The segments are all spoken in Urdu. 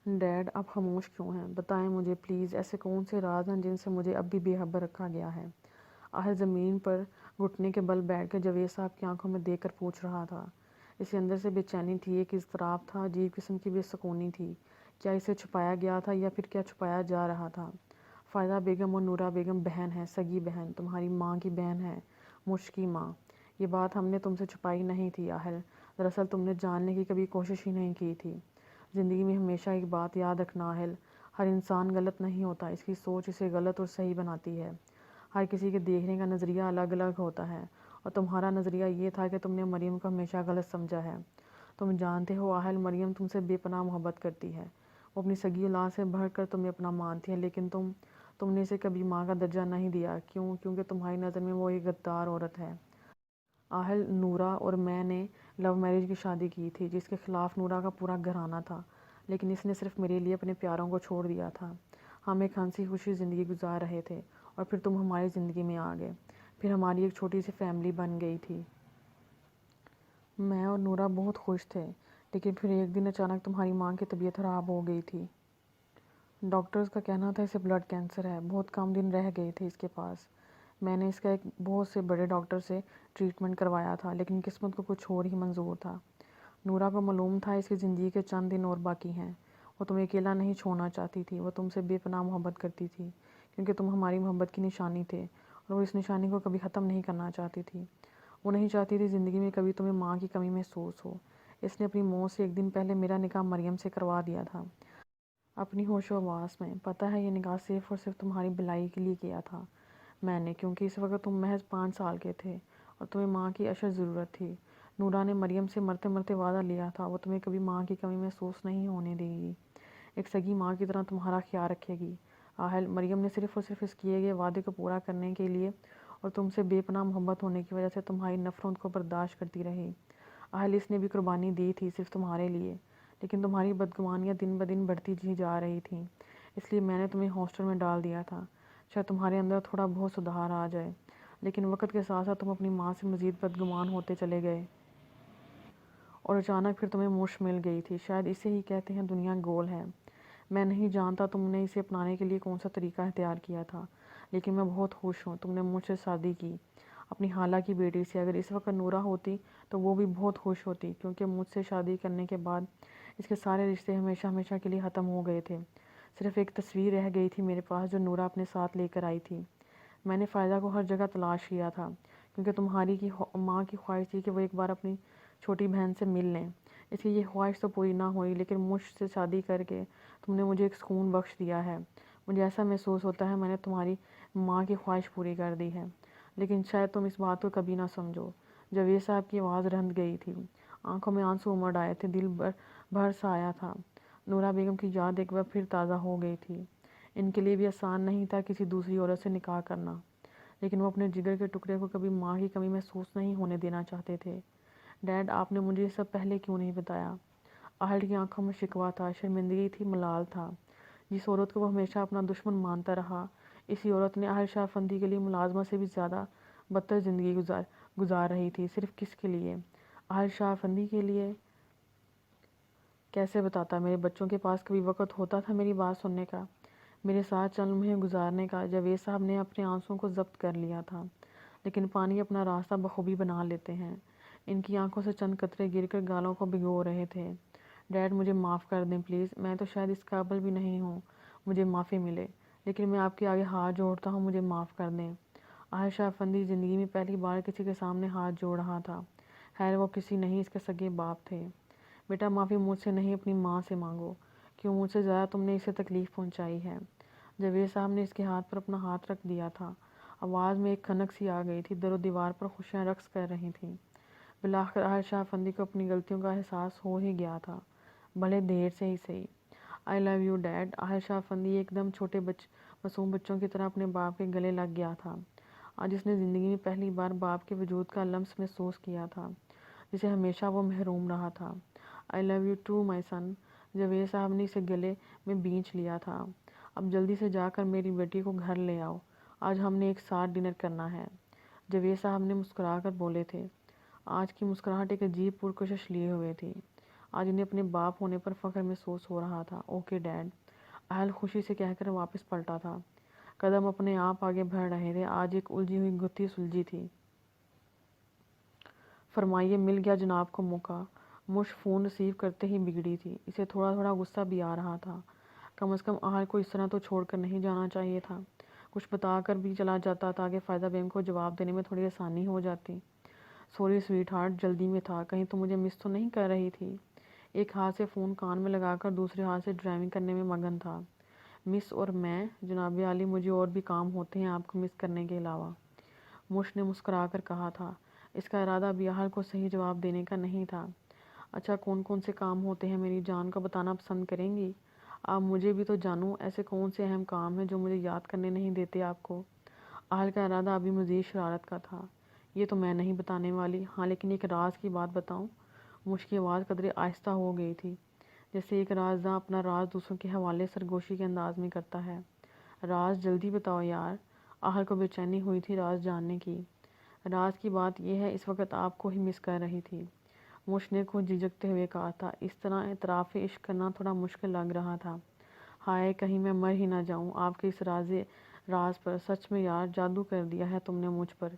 ڈیڈ آپ خاموش کیوں ہیں؟ بتائیں مجھے پلیز، ایسے کون سے راز ہیں جن سے مجھے اب بھی بے خبر رکھا گیا ہے؟ آہل زمین پر گھٹنے کے بل بیٹھ کر جاوید صاحب کی آنکھوں میں دیکھ کر پوچھ رہا تھا۔ اسے اندر سے بے چینی تھی، ایک اضطراب تھا، عجیب قسم کی بے سکونی تھی۔ کیا اسے چھپایا گیا تھا یا پھر کیا چھپایا جا رہا تھا؟ فائزہ بیگم اور نورہ بیگم بہن ہیں، سگی بہن، تمہاری ماں کی بہن ہے، مجھ کی ماں۔ یہ بات ہم نے تم سے چھپائی نہیں تھی آہل، دراصل تم نے جاننے کی کبھی کوشش ہی نہیں کی تھی۔ زندگی میں ہمیشہ ایک بات یاد رکھنا آہل، ہر انسان غلط نہیں ہوتا، اس کی سوچ اسے غلط اور صحیح بناتی ہے۔ ہر کسی کے دیکھنے کا نظریہ الگ الگ ہوتا ہے، اور تمہارا نظریہ یہ تھا کہ تم نے مریم کو ہمیشہ غلط سمجھا ہے۔ تم جانتے ہو آہل، مریم تم سے بے پناہ محبت کرتی ہے، وہ اپنی سگی اولاد سے بڑھ کر تمہیں اپنا مانتی ہے، لیکن تم نے اسے کبھی ماں کا درجہ نہیں دیا۔ کیوں؟ کیونکہ تمہاری نظر میں وہ ایک غدار عورت ہے۔ آہل، نورہ اور میں نے لو میرج کی شادی کی تھی، جس کے خلاف نورہ کا پورا گھرانہ تھا، لیکن اس نے صرف میرے لیے اپنے پیاروں کو چھوڑ دیا تھا۔ ہم ایک ہنسی خوشی زندگی گزار رہے تھے، اور پھر تم ہماری زندگی میں آ گئے، پھر ہماری ایک چھوٹی سی فیملی بن گئی تھی۔ میں اور نورہ بہت خوش تھے، لیکن پھر ایک دن اچانک تمہاری ماں کی طبیعت خراب ہو گئی تھی۔ ڈاکٹرز کا کہنا تھا اسے بلڈ کینسر ہے، بہت کم دن رہ گئے تھے اس کے پاس۔ میں نے اس کا ایک بہت سے بڑے ڈاکٹر سے ٹریٹمنٹ کروایا تھا، لیکن قسمت کو کچھ اور ہی منظور تھا۔ نورہ کو معلوم تھا اس کی زندگی کے چند دن اور باقی ہیں۔ وہ تمہیں اکیلا نہیں چھوڑنا چاہتی تھی، وہ تم سے بے پناہ محبت کرتی تھی، کیونکہ تم ہماری محبت کی نشانی تھے، اور وہ اس نشانی کو کبھی ختم نہیں کرنا چاہتی تھی۔ وہ نہیں چاہتی تھی زندگی میں کبھی تمہیں ماں کی کمی محسوس ہو۔ اس نے اپنی موت سے ایک دن پہلے میرا نکاح مریم سے کروا دیا تھا، اپنی ہوش و حواس میں۔ پتہ ہے یہ نکاح صرف اور صرف تمہاری بھلائی کے لیے کیا تھا میں نے، کیونکہ اس وقت تم محض 5 سال کے تھے، اور تمہیں ماں کی اشد ضرورت تھی۔ نورہ نے مریم سے مرتے مرتے وعدہ لیا تھا، وہ تمہیں کبھی ماں کی کمی محسوس نہیں ہونے دے گی، ایک سگی ماں کی طرح تمہارا خیال رکھے گی۔ آہل، مریم نے صرف اور صرف اس کیے گئے وعدے کو پورا کرنے کے لیے اور تم سے بے پناہ محبت ہونے کی وجہ سے تمہاری نفرتوں کو برداشت کرتی رہی۔ آہل، اس نے بھی قربانی دی تھی صرف تمہارے لیے، لیکن تمہاری بدگمانیاں دن بدن بڑھتی ہی جا رہی تھیں، اس لیے میں نے تمہیں ہاسٹل میں ڈال دیا تھا، شاید تمہارے اندر تھوڑا بہت سدھار آ جائے۔ لیکن وقت کے ساتھ ساتھ تم اپنی ماں سے مزید بدگمان ہوتے چلے گئے، اور اچانک پھر تمہیں مشت مل گئی تھی۔ شاید اسے ہی کہتے ہیں دنیا گول ہے۔ میں نہیں جانتا تم نے اسے اپنانے کے لیے کون سا طریقہ اختیار کیا تھا، لیکن میں بہت خوش ہوں تم نے مجھ سے شادی کی، اپنی خالہ کی بیٹی سے۔ اگر اس وقت نورہ ہوتی تو وہ بھی بہت خوش ہوتی، کیونکہ مجھ سے شادی کرنے کے بعد اس کے سارے رشتے ہمیشہ ہمیشہ کے لیے ختم ہو گئے تھے۔ صرف ایک تصویر رہ گئی تھی میرے پاس جو نورہ اپنے ساتھ لے کر آئی تھی۔ میں نے فائزہ کو ہر جگہ تلاش کیا تھا، کیونکہ تمہاری ماں کی خواہش تھی کہ وہ ایک بار اپنی چھوٹی بہن سے مل لیں۔ اس کی یہ خواہش تو پوری نہ ہوئی، لیکن مجھ سے شادی کر کے تم نے مجھے ایک سکون بخش دیا ہے۔ مجھے ایسا محسوس ہوتا ہے میں نے تمہاری ماں کی خواہش پوری کر دی ہے، لیکن شاید تم اس بات کو کبھی نہ سمجھو۔ جاوید صاحب کی آواز رند گئی تھی، آنکھوں میں آنسو امڑ آئے تھے، دل بھر سا آیا تھا۔ نورہ بیگم کی یاد ایک بار پھر تازہ ہو گئی تھی۔ ان کے لیے بھی آسان نہیں تھا کسی دوسری عورت سے نکاح کرنا، لیکن وہ اپنے جگر کے ٹکڑے کو کبھی ماں کی کمی محسوس نہیں ہونے دینا چاہتے تھے۔ ڈیڈ، آپ نے مجھے یہ سب پہلے کیوں نہیں بتایا؟ آہل کی آنکھوں میں شکوہ تھا، شرمندگی تھی، ملال تھا۔ جس عورت کو وہ ہمیشہ اپنا دشمن مانتا رہا، اسی عورت نے آہل شاہ افندی کے لیے ملازمہ سے بھی زیادہ بدتر زندگی گزار رہی تھی۔ صرف کس کے لیے؟ آہل شاہ افندی کے لیے؟ کیسے بتاتا؟ میرے بچوں کے پاس کبھی وقت ہوتا تھا میری بات سننے کا، میرے ساتھ چند لمحے گزارنے کا؟ جاوید صاحب نے اپنے آنسوؤں کو ضبط کر لیا تھا، لیکن پانی اپنا راستہ بخوبی بنا لیتے ہیں۔ ان کی آنکھوں سے چند قطرے گر کر گالوں کو بھگو رہے تھے۔ ڈیڈ، مجھے معاف کر دیں پلیز، میں تو شاید اس قابل بھی نہیں ہوں مجھے معافی ملے، لیکن میں آپ کے آگے ہاتھ جوڑتا ہوں، مجھے معاف کر دیں۔ آہل شاہ افندی زندگی میں پہلی بار کسی کے سامنے ہاتھ جوڑ رہا تھا، خیر وہ کسی نہیں، اس کے سگے باپ تھے۔ بیٹا، معافی مجھ سے نہیں اپنی ماں سے مانگو، کیوں مجھ سے زیادہ تم نے اسے تکلیف پہنچائی ہے۔ جاوید صاحب نے اس کے ہاتھ پر اپنا ہاتھ رکھ دیا تھا، آواز میں ایک خنک سی آ گئی تھی، در و دیوار پر خوشیاں رقص کر رہی تھیں۔ بالآخر آہل شاہ افندی کو اپنی غلطیوں کا احساس ہو ہی گیا تھا، بھلے دیر سے ہی صحیح۔ آئی لو یو ڈیڈ۔ آہل شاہ افندی ایک دم چھوٹے معصوم بچوں کی طرح اپنے باپ کے گلے لگ گیا تھا۔ آج اس نے زندگی میں پہلی بار باپ کے وجود کا لمس محسوس کیا تھا، جسے ہمیشہ وہ محروم رہا تھا۔ آئی لو یو ٹو مائی سن۔ جاوید صاحب نے اسے گلے میں بینچ لیا تھا۔ اب جلدی سے جا کر میری بیٹی کو گھر لے آؤ، آج ہم نے ایک ساتھ ڈنر کرنا ہے۔ جاوید صاحب نے مسکرا کر بولے تھے۔ آج کی مسکراہٹ ایک عجیب پرکشش لیے ہوئے تھی۔ آج انہیں اپنے باپ ہونے پر فخر محسوس ہو رہا تھا۔ اوکے ڈیڈ، اہل خوشی سے کہہ کر واپس پلٹا تھا۔ قدم اپنے آپ آگے بڑھ رہے تھے۔ آج ایک الجھی ہوئی گتھی سلجھی تھی۔ فرمائیے، مل گیا جناب کو موقع۔ مش فون ریسیو کرتے ہی بگڑی تھی۔ اسے تھوڑا تھوڑا غصہ بھی آ رہا تھا۔ کم از کم اہل کو اس طرح تو چھوڑ کر نہیں جانا چاہیے تھا۔ کچھ بتا کر بھی چلا جاتا تاکہ فائدہ بیم کو جواب دینے میں تھوڑی آسانی ہو جاتی۔ سوری سویٹ ہارٹ، جلدی میں تھا، کہیں تو مجھے مس تو نہیں کر رہی تھی۔ ایک ہاتھ سے فون کان میں لگا کر دوسرے ہاتھ سے ڈرائیونگ کرنے میں مگن تھا۔ مس اور میں، جناب عالی، مجھے اور بھی کام ہوتے ہیں آپ کو مس کرنے کے علاوہ، مش نے مسکرا کر کہا تھا۔ اس کا ارادہ ابھی اہل کو صحیح جواب دینے کا نہیں تھا۔ اچھا، کون کون سے کام ہوتے ہیں میری جان کو بتانا پسند کریں گی؟ آپ مجھے بھی تو جانوں، ایسے کون سے اہم کام ہیں جو مجھے یاد کرنے نہیں دیتے آپ کو؟ اہل کا ارادہ ابھی مزید شرارت کا تھا۔ یہ تو میں نہیں بتانے والی، ہاں لیکن ایک راز کی بات بتاؤں؟ مش کی آواز قدرے آہستہ ہو گئی تھی، جیسے ایک رازداں اپنا راز دوسروں کے حوالے سرگوشی کے انداز میں کرتا ہے۔ راز جلدی بتاؤ یار، اہل کو بے چینی ہوئی تھی راز جاننے کی۔ راز کی بات یہ ہے، اس وقت آپ کو ہی مس کر رہی تھی، مش نے کچھ جھجکتے ہوئے کہا تھا۔ اس طرح اعتراف عشق کرنا تھوڑا مشکل لگ رہا تھا۔ ہائے، کہیں میں مر ہی نہ جاؤں آپ کے اس راز پر۔ سچ میں یار، جادو کر دیا ہے تم نے مجھ پر۔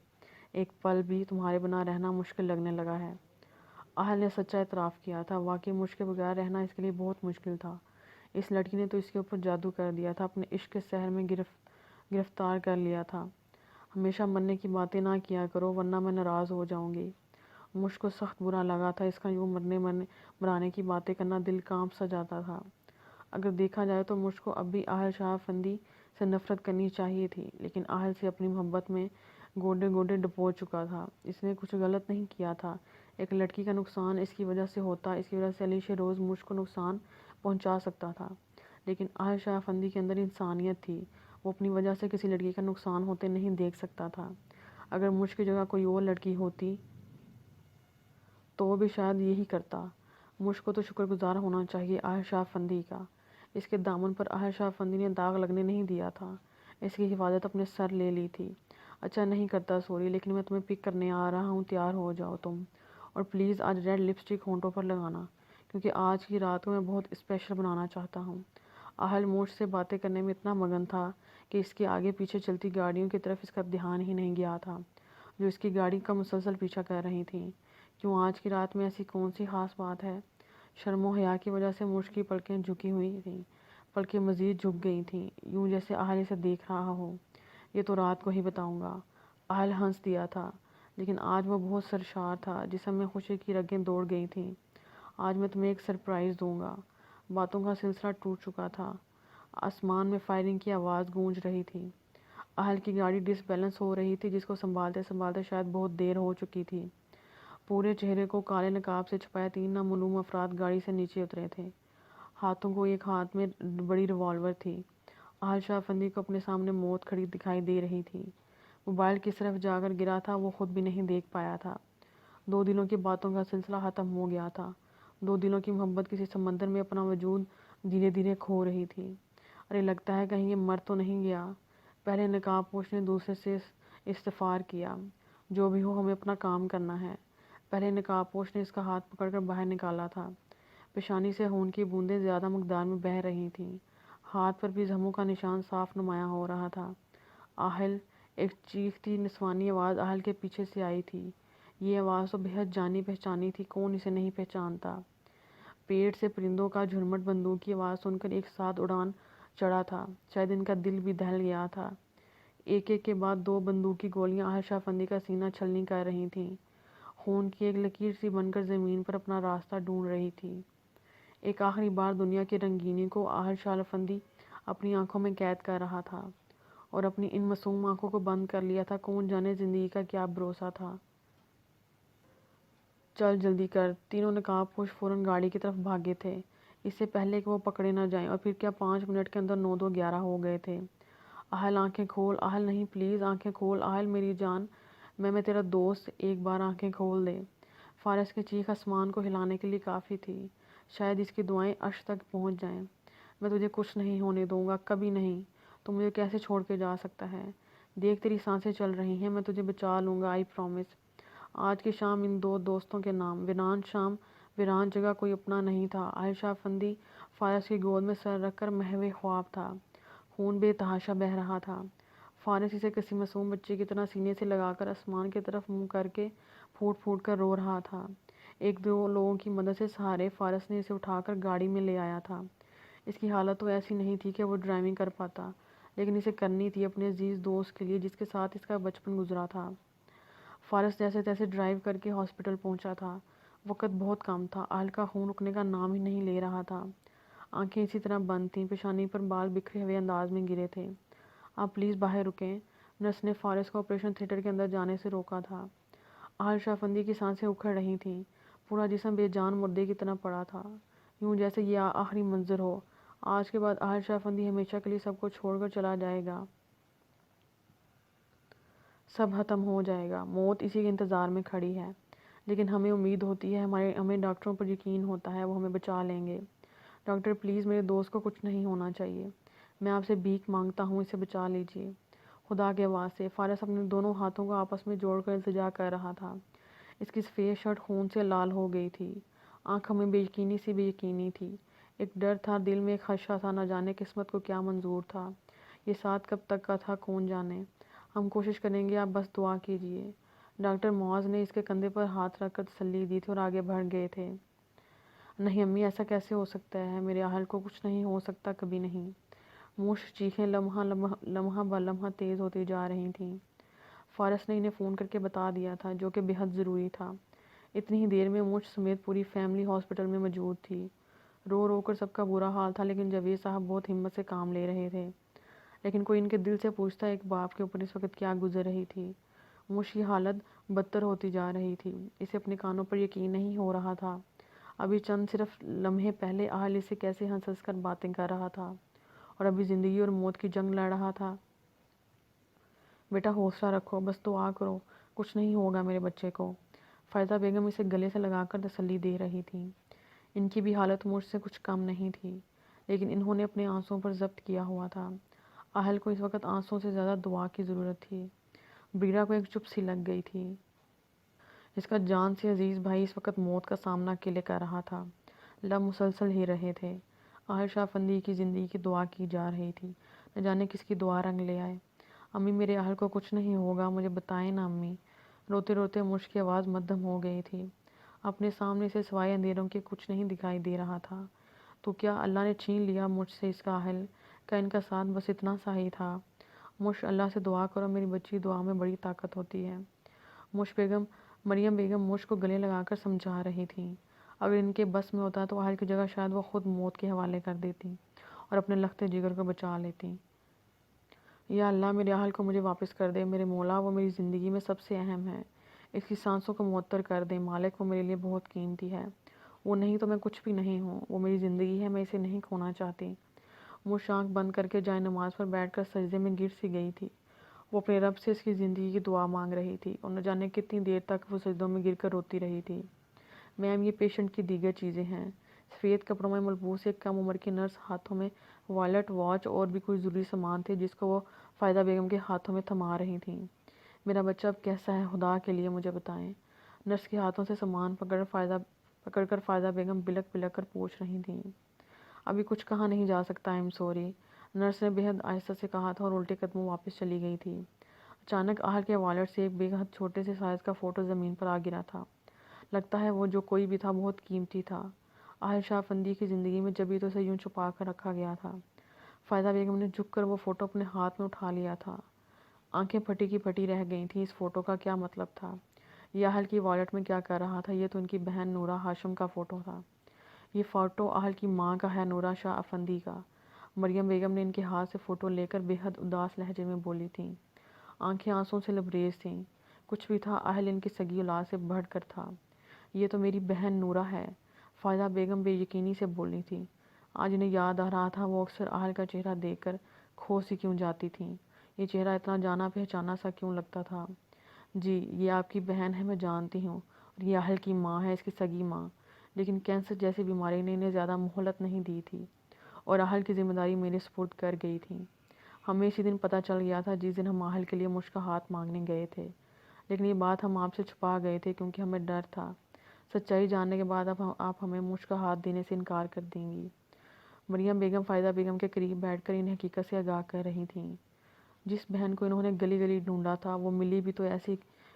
ایک پل بھی تمہارے بنا رہنا مشکل لگنے لگا ہے۔ اہل نے سچا اعتراف کیا تھا۔ واقعی مجھ کے بغیر رہنا اس کے لیے بہت مشکل تھا۔ اس لڑکی نے تو اس کے اوپر جادو کر دیا تھا، اپنے عشق کے سحر میں گرفتار کر لیا تھا۔ ہمیشہ مرنے کی باتیں نہ کیا کرو ورنہ میں ناراض ہو جاؤں گی۔ مجھ کو سخت برا لگا تھا اس کا یوں مرانے کی باتیں کرنا، دل کانپ سا جاتا تھا۔ اگر دیکھا جائے تو مجھ کو اب بھی اہل شاہ افندی سے نفرت کرنی چاہیے تھی، لیکن اہل سے اپنی محبت میں گوڈے گوڈے ڈبو چکا تھا۔ اس نے کچھ غلط نہیں کیا تھا۔ ایک لڑکی کا نقصان اس کی وجہ سے ہوتا، اس کی وجہ سے علی شیروز مجھ کو نقصان پہنچا سکتا تھا، لیکن اہل شاہ افندی کے اندر انسانیت تھی، وہ اپنی وجہ سے کسی لڑکی کا نقصان ہوتے نہیں دیکھ سکتا تھا۔ اگر مجھ کی جگہ کوئی اور لڑکی ہوتی تو وہ بھی شاید یہی کرتا۔ مجھ کو تو شکر گزار ہونا چاہیے اہل شاہ افندی کا، اس کے دامن پر اہل شاہ افندی نے داغ لگنے نہیں دیا تھا، اس کی حفاظت اپنے سر لے لی تھی۔ اچھا، نہیں کرتا سوری، لیکن میں تمہیں پک کرنے آ رہا ہوں، تیار ہو جاؤ تم، اور پلیز آج ریڈ لپسٹک ہونٹوں پر لگانا، کیونکہ آج کی رات کو میں بہت اسپیشل بنانا چاہتا ہوں۔ اہل مجھ سے باتیں کرنے میں اتنا مگن تھا کہ اس کے آگے پیچھے چلتی گاڑیوں کی طرف اس کا دھیان ہی نہیں گیا تھا، جو اس کی گاڑی کا مسلسل پیچھا کر رہی تھیں۔ کیوں آج کی رات میں ایسی کون سی خاص بات ہے؟ شرم و حیا کی وجہ سے مجھ کی پلکیں جھکی ہوئی تھیں، پلکیں مزید جھک گئی تھیں، یوں جیسے اہل اسے دیکھ رہا ہو۔ یہ تو رات کو ہی بتاؤں گا۔ اہل ہنس دیا تھا، لیکن آج وہ بہت سرشار تھا، جسم میں خوشی کی رگیں دوڑ گئی تھیں۔ آج میں تمہیں ایک سرپرائز دوں گا۔ باتوں کا سلسلہ ٹوٹ چکا تھا، آسمان میں فائرنگ کی آواز گونج رہی تھی، اہل کی گاڑی ڈس بیلنس ہو رہی تھی، جس کو سنبھالتے سنبھالتے شاید بہت دیر ہو چکی تھی۔ پورے چہرے کو کالے نقاب سے چھپائے 3 نامعلوم افراد گاڑی سے نیچے اترے تھے۔ ہاتھوں کو ایک ہاتھ میں بڑی ریوالور تھی۔ اہل شاہ افندی کو اپنے سامنے موت کھڑی دکھائی دے رہی تھی۔ موبائل کس طرف جا کر گرا تھا وہ خود بھی نہیں دیکھ پایا تھا۔ 2 دنوں کی باتوں کا سلسلہ ختم ہو گیا تھا۔ 2 دنوں کی محبت کسی سمندر میں اپنا وجود دھیرے دھیرے کھو رہی تھی۔ ارے لگتا ہے کہیں یہ مر تو نہیں گیا۔ پہلے نقاب پوش نے دوسرے سے استفسار کیا۔ جو بھی ہو، ہمیں اپنا کام کرنا ہے۔ پہلے نقاب پوش نے اس کا ہاتھ پکڑ کر باہر نکالا تھا۔ پیشانی سے خون کی بوندیں زیادہ مقدار میں بہہ رہی تھیں۔ ہاتھ پر بھی زخموں کا نشان صاف نمایاں ہو رہا تھا۔ اہل، ایک چیختی نسوانی آواز اہل کے پیچھے سے آئی تھی۔ یہ آواز تو بہت جانی پہچانی تھی، کون اسے نہیں پہچانتا۔ پیڑ سے پرندوں کا جھرمٹ بندوق کی آواز سن کر ایک ساتھ اڑان چڑھا تھا، شاید ان کا دل بھی دہل گیا تھا۔ ایک ایک کے بعد 2 بندوقی گولیاں اہل شاہ افندی کا سینہ چھلنی کر رہی تھیں، خون کی ایک لکیر سی بن کر زمین پر اپنا راستہ ڈھونڈ رہی تھی۔ ایک آخری بار دنیا کی رنگینی کو اہل شاہ افندی اپنی آنکھوں میں قید کر رہا تھا، اور اپنی ان معصوم آنکھوں کو بند کر لیا تھا۔ کون جانے زندگی کا کیا بھروسہ تھا۔ چل جلدی کر، تینوں نقاب پوش فوراً گاڑی کی طرف بھاگے تھے، اس سے پہلے کہ وہ پکڑے نہ جائیں، اور پھر کیا 5 منٹ کے اندر 9 2 11 ہو گئے تھے۔ اہل آنکھیں کھول، اہل نہیں پلیز آنکھیں کھول، اہل میری جان، میں تیرا دوست، ایک بار آنکھیں کھول دے۔ فارس کی چیخ آسمان کو ہلانے کے لیے کافی تھی، شاید اس کی دعائیں عرش تک پہنچ جائیں۔ میں تجھے کچھ نہیں ہونے دوں گا، کبھی نہیں۔ تو مجھے کیسے چھوڑ کے جا سکتا ہے؟ دیکھ تیری سانسیں چل رہی ہیں، میں تجھے بچا لوں گا، آئی پرومس۔ آج کی شام ان 2 دوستوں کے نام، وینان شام ویران جگہ کوئی اپنا نہیں تھا۔ اہل شاہ افندی فارس کی گود میں سر رکھ کر محو خواب تھا۔ خون بے تحاشا بہہ رہا تھا۔ فارس اسے کسی معصوم بچے کی طرح سینے سے لگا کر آسمان کی طرف منہ کر کے پھوٹ پھوٹ کر رو رہا تھا۔ ایک دو لوگوں کی مدد سے سہارے فارس نے اسے اٹھا کر گاڑی میں لے آیا تھا۔ اس کی حالت تو ایسی نہیں تھی کہ وہ ڈرائیونگ کر پاتا، لیکن اسے کرنی تھی اپنے عزیز دوست کے لیے جس کے ساتھ اس کا بچپن گزرا تھا۔ فارس جیسے تیسے ڈرائیو کر کے ہاسپٹل پہنچا تھا۔ وقت بہت کم تھا۔ اہل کا خون رکنے کا نام ہی نہیں لے رہا تھا۔ آنکھیں اسی طرح بند تھیں، پیشانی پر بال بکھرے ہوئے انداز میں گرے تھے۔ آپ پلیز باہر رکیں۔ نرس نے فارس کو آپریشن تھیٹر کے اندر جانے سے روکا تھا۔ اہل شاہ افندی کی سانسیں اکھڑ رہی تھیں۔ پورا جسم بے جان مردے کی طرح پڑا تھا، یوں جیسے یہ آخری منظر ہو۔ آج کے بعد اہل شاہ افندی ہمیشہ کے لیے سب کو چھوڑ کر چلا جائے گا۔ سب ختم ہو جائے گا۔ موت اسی کے انتظار میں کھڑی ہے، لیکن ہمیں امید ہوتی ہے، ہمیں ڈاکٹروں پر یقین ہوتا ہے وہ ہمیں بچا لیں گے۔ ڈاکٹر پلیز میرے دوست کو کچھ نہیں ہونا چاہیے۔ میں آپ سے بھیک مانگتا ہوں، اسے بچا لیجیے خدا کے واسطے۔ فارس اپنے دونوں ہاتھوں کو آپس میں جوڑ کر التجا کر رہا تھا۔ اس کی سفید شرٹ خون سے لال ہو گئی تھی۔ آنکھوں میں بے یقینی سی بے یقینی تھی۔ ایک ڈر تھا، دل میں ایک خدشہ تھا، نہ جانے قسمت کو کیا منظور تھا۔ یہ ساتھ کب تک کا تھا کون جانے۔ ہم کوشش کریں گے، آپ بس دعا کیجیے۔ ڈاکٹر معاذ نے اس کے کندھے پر ہاتھ رکھ کر تسلی دی تھی اور آگے بڑھ گئے تھے۔ نہیں امی، ایسا کیسے ہو سکتا ہے؟ میرے اہل کو کچھ نہیں ہو سکتا، کبھی نہیں۔ موش چیخیں لمحہ بہ لمحہ تیز ہوتی جا رہی تھیں۔ فارس نے انہیں فون کر کے بتا دیا تھا، جو کہ بے حد ضروری تھا۔ اتنی ہی دیر میں موش سمیت پوری فیملی ہاسپٹل میں موجود تھی۔ رو رو کر سب کا برا حال تھا، لیکن جاوید صاحب بہت ہمت سے کام لے رہے تھے۔ لیکن کوئی ان کے دل سے پوچھتا ایک باپ کے اوپر اس وقت کیا گزر رہی تھی۔ موش کی حالت بدتر ہوتی جا رہی تھی۔ اسے اپنے کانوں پر یقین نہیں ہو رہا تھا۔ ابھی چند صرف لمحے پہلے اہل اسے کیسے ہنس ہنس کر باتیں کر رہا تھا، اور ابھی زندگی اور موت کی جنگ لڑ رہا تھا۔ بیٹا حوصلہ رکھو، بس دعا کرو، کچھ نہیں ہوگا میرے بچے کو۔ فائزہ بیگم اسے گلے سے لگا کر تسلی دے رہی تھیں۔ ان کی بھی حالت موش سے کچھ کم نہیں تھی، لیکن انہوں نے اپنے آنسوں پر ضبط کیا ہوا تھا۔ اہل کو اس وقت آنسوں سے زیادہ دعا کی ضرورت تھی۔ بیرا کو ایک چپ سی لگ گئی تھی۔ اس کا جان سے عزیز بھائی اس وقت موت کا سامنا اکیلے کر رہا تھا۔ لب مسلسل ہی رہے تھے۔ اہل شاہ افندی کی زندگی کی دعا کی جا رہی تھی، نہ جانے کس کی دعا رنگ لے آئے۔ امی میرے اہل کو کچھ نہیں ہوگا، مجھے بتائیں نا امی۔ روتے روتے موش کی آواز مدھم ہو گئی تھی۔ اپنے سامنے سے سوائے اندھیروں کے کچھ نہیں دکھائی دے رہا تھا۔ تو کیا اللہ نے چھین لیا مجھ سے اس کا اہل؟ کا ان کا ساتھ بس اتنا سا ہی تھا؟ موش اللہ سے دعا کرو، میری بچی دعا میں بڑی طاقت ہوتی ہے۔ مریم بیگم موش کو گلے لگا کر سمجھا رہی تھیں۔ اگر ان کے بس میں ہوتا تو اہل کی جگہ شاید وہ خود موت کے حوالے کر دیتی اور اپنے لختے جگر کو بچا لیتی۔ یا اللہ میرے اہل کو مجھے واپس کر دے، میرے مولا وہ میری زندگی میں سب سے اہم ہے۔ اس کی سانسوں کو معطر کر دے مالک، وہ میرے لیے بہت قیمتی ہے۔ وہ نہیں تو میں کچھ بھی نہیں ہوں، وہ میری زندگی ہے، میں اسے نہیں کھونا چاہتی۔ موش آنکھ بند کر کے جائے نماز پر بیٹھ کر سجدے میں گر سی گئی تھی۔ وہ اپنے رب سے اس کی زندگی کی دعا مانگ رہی تھی، اور نہ جانے کتنی دیر تک وہ سجدوں میں گر کر روتی رہی تھی۔ میم یہ پیشنٹ کی دیگر چیزیں ہیں۔ سفید کپڑوں میں ملبوس ایک کم عمر کی نرس ہاتھوں میں وائلٹ واچ اور بھی کوئی ضروری سامان تھے جس کو وہ فائزہ بیگم کے ہاتھوں میں تھما رہی تھیں۔ میرا بچہ اب کیسا ہے، خدا کے لیے مجھے بتائیں۔ نرس کے ہاتھوں سے سامان پکڑ کر فائزہ بیگم بلک بلک کر پوچھ رہی تھیں۔ ابھی کچھ کہا نہیں جا سکتا، آئی ایم سوری، نرس نے بے حد آہستہ سے کہا تھا اور الٹے قدموں واپس چلی گئی تھی۔ اچانک اہل کے والٹ سے ایک بے حد چھوٹے سے سائز کا فوٹو زمین پر آ گرا تھا۔ لگتا ہے وہ جو کوئی بھی تھا بہت قیمتی تھا۔ اہل شاہ افندی کی زندگی میں جبھی تو اسے یوں چھپا کر رکھا گیا تھا۔ فائزہ بیگم نے جھک کر وہ فوٹو اپنے ہاتھ میں اٹھا لیا تھا۔ آنکھیں پھٹی کی پھٹی رہ گئی تھیں۔ اس فوٹو کا کیا مطلب تھا؟ یہ اہل کی والٹ میں کیا کر رہا تھا؟ یہ تو ان کی بہن نورہ ہاشم کا فوٹو تھا۔ یہ فوٹو اہل کی ماں کا ہے، نورہ شاہ افندی کا۔ مریم بیگم نے ان کے ہاتھ سے فوٹو لے کر بے حد اداس لہجے میں بولی تھیں۔ آنکھیں آنسوں سے لبریز تھیں۔ کچھ بھی تھا، اہل ان کی سگی اولاد سے بڑھ کر تھا۔ یہ تو میری بہن نورہ ہے، فائزہ بیگم بے یقینی سے بولی تھی۔ آج انہیں یاد آ رہا تھا وہ اکثر اہل کا چہرہ دیکھ کر کھو سی کیوں جاتی تھیں۔ یہ چہرہ اتنا جانا پہچانا سا کیوں لگتا تھا۔ جی یہ آپ کی بہن ہے، میں جانتی ہوں، اور یہ اہل کی ماں ہے، اس کی سگی ماں۔ لیکن کینسر جیسی بیماری نے انہیں زیادہ مہلت نہیں دی تھی، اور اہل کی ذمہ داری میرے سپرد کر گئی تھی۔ ہمیں اسی دن پتہ چل گیا تھا جس دن ہم اہل کے لیے مشک ہاتھ مانگنے گئے تھے، لیکن یہ بات ہم آپ سے چھپا گئے تھے کیونکہ ہمیں ڈر تھا۔ سچائی جاننے کے بعد آپ ہمیں مشک کا ہاتھ دینے سے انکار کر دیں گی۔ مریم بیگم فائدہ بیگم کے قریب بیٹھ کر ان حقیقت سے آگاہ کر رہی تھیں۔ جس بہن کو انہوں نے گلی گلی ڈھونڈا تھا وہ ملی بھی تو ایسی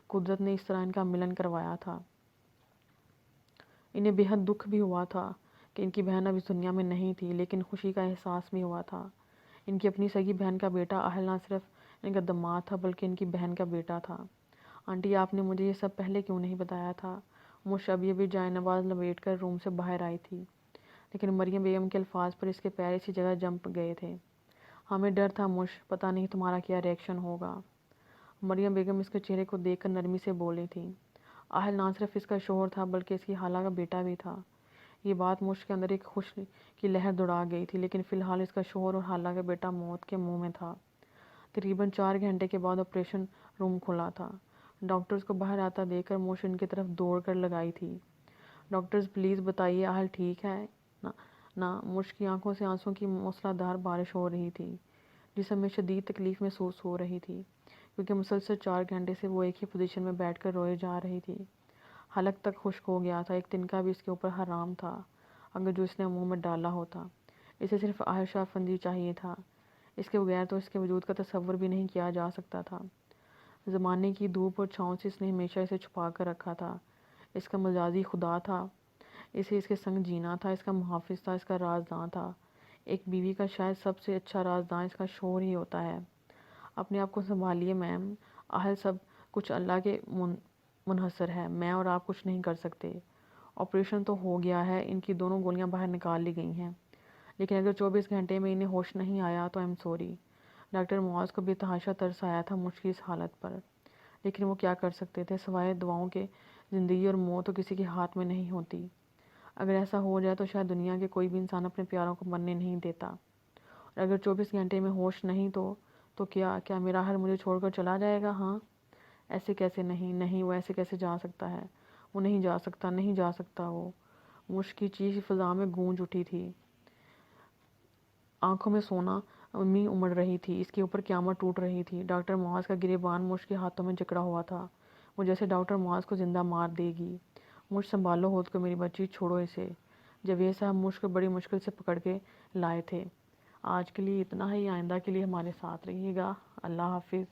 قدرت نے اس طرح ان کا ملن کروایا تھا۔ انہیں بے حد دکھ بھی ہوا تھا کہ ان کی بہن اب اس دنیا میں نہیں تھی، لیکن خوشی کا احساس بھی ہوا تھا۔ ان کی اپنی سگی بہن کا بیٹا اہل نہ صرف ان کا داماد تھا بلکہ ان کی بہن کا بیٹا تھا۔ آنٹی آپ نے مجھے یہ سب پہلے کیوں نہیں بتایا تھا؟ مجھ ابھی جائے نواز لپیٹ کر روم سے باہر آئی تھی، لیکن مریم بیگم کے الفاظ پر اس کے پیر اسی جگہ جمپ گئے تھے۔ ہمیں ڈر تھا پتہ نہیں تمہارا کیا ریئیکشن ہوگا۔ مریم بیگم اس کے چہرے کو دیکھ کر نرمی سے بولی تھی۔ اہل نہ صرف اس کا شوہر تھا بلکہ اس کی خالہ کا بیٹا بھی تھا۔ یہ بات مجھ کے اندر ایک خوشی کی لہر دوڑا گئی تھی، لیکن فی الحال اس کا شوہر اور خالہ کا بیٹا موت کے منہ میں تھا۔ تقریباً 4 گھنٹے کے بعد آپریشن روم کھلا تھا۔ ڈاکٹرز کو باہر آتا دیکھ کر موش ان کی طرف دوڑ کر لگائی تھی۔ ڈاکٹرز پلیز بتائیے اہل ٹھیک ہے نا؟ موش کی آنکھوں سے آنسوں کی موسلا دھار بارش ہو رہی تھی۔ جسم میں شدید تکلیف محسوس ہو رہی تھی کیونکہ مسلسل 4 گھنٹے سے وہ ایک ہی پوزیشن میں بیٹھ کر روئے جا رہی تھی۔ حلق تک خشک ہو گیا تھا۔ ایک تنکا بھی اس کے اوپر حرام تھا اگر جو اس نے منہ میں ڈالا ہوتا۔ اسے صرف عائشہ فندی چاہیے تھا، اس کے بغیر تو اس کے وجود کا تصور بھی نہیں کیا جا سکتا تھا۔ زمانے کی دھوپ اور چھاؤں سے اس نے ہمیشہ اسے چھپا کر رکھا تھا۔ اس کا مجازی خدا تھا، اسے اس کے سنگ جینا تھا، اس کا محافظ تھا، اس کا رازداں تھا۔ ایک بیوی کا شاید سب سے اچھا رازداں اس کا شوہر ہی ہوتا ہے۔ اپنے آپ کو سنبھالیے میم، اہل سب کچھ اللہ کے منحصر ہے، میں اور آپ کچھ نہیں کر سکتے۔ آپریشن تو ہو گیا ہے، ان کی دونوں گولیاں باہر نکال لی گئی ہیں، لیکن اگر 24 گھنٹے میں انہیں ہوش نہیں آیا تو ایم سوری۔ ڈاکٹر معاذ کو بے تحاشا ترس آیا تھا مجھ کی اس حالت پر، لیکن وہ کیا کر سکتے تھے سوائے دعاؤں کے؟ زندگی اور موت تو کسی کے ہاتھ میں نہیں ہوتی۔ اگر ایسا ہو جائے تو شاید دنیا کے کوئی بھی انسان اپنے پیاروں کو مرنے نہیں دیتا، اور اگر 24 گھنٹے میں ہوش نہیں تو کیا میرا حل مجھے چھوڑ کر چلا جائے گا؟ ہاں، ایسے کیسے؟ نہیں، وہ ایسے کیسے جا سکتا ہے؟ وہ نہیں جا سکتا، نہیں جا سکتا۔ وہ مشک کی چیخ فضا میں گونج اٹھی تھی۔ آنکھوں میں سونا امی امڑ رہی تھی، اس کے اوپر قیامت ٹوٹ رہی تھی۔ ڈاکٹر معاذ کا گریبان مشک کے ہاتھوں میں جکڑا ہوا تھا، وہ جیسے ڈاکٹر معاذ کو زندہ مار دے گی۔ مجھ سنبھالو ہود کو میری بچی، چھوڑو اسے۔ جاوید صاحب مشک کو بڑی مشکل سے پکڑ کے لائے تھے۔ آج کے لیے اتنا ہی، آئندہ کے لیے ہمارے ساتھ رہیے گا۔ اللہ حافظ۔